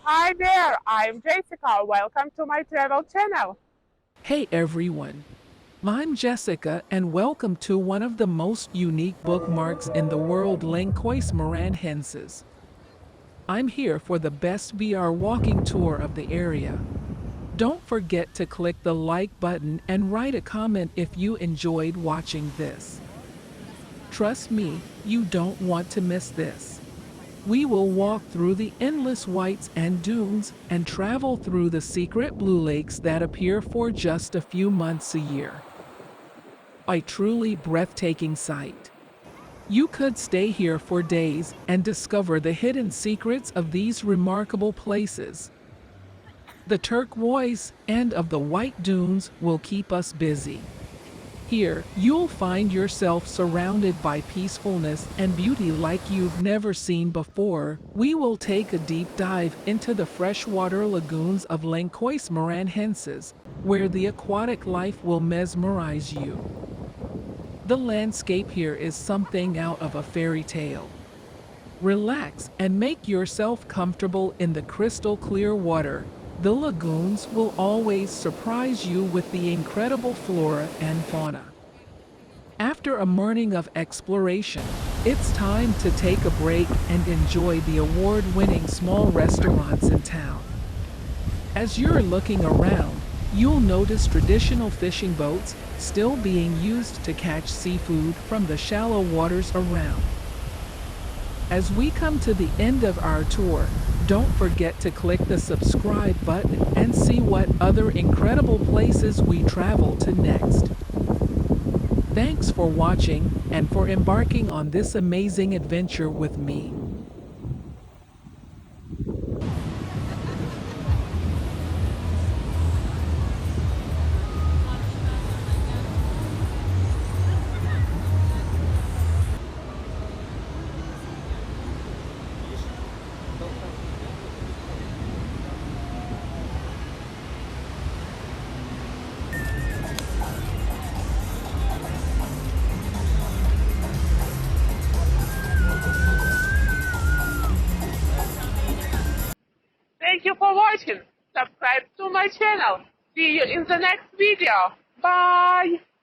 Hi there, I'm Jessica. Welcome to my travel channel. Hey everyone, I'm Jessica and welcome to one of the most unique bookmarks in the world, Lençois Maranhenses. I'm here for the best VR walking tour of the area. Don't forget to click the like button and write a comment if you enjoyed watching this. Trust me, you don't want to miss this. We will walk through the endless whites and dunes and travel through the secret blue lakes that appear for just a few months a year. A truly breathtaking sight. You could stay here for days and discover the hidden secrets of these remarkable places. The turquoise and of the white dunes will keep us busy. Here, you'll find yourself surrounded by peacefulness and beauty like you've never seen before. We will take a deep dive into the freshwater lagoons of Lençois Maranhenses, where the aquatic life will mesmerize you. The landscape here is something out of a fairy tale. Relax and make yourself comfortable in the crystal clear water. The lagoons will always surprise you with the incredible flora and fauna. After a morning of exploration, it's time to take a break and enjoy the award-winning small restaurants in town. As you're looking around, you'll notice traditional fishing boats still being used to catch seafood from the shallow waters around. As we come to the end of our tour, don't forget to click the subscribe button and see what other incredible places we travel to next. Thanks for watching and for embarking on this amazing adventure with me. Thank you for watching. Subscribe to my channel. See you in the next video. Bye!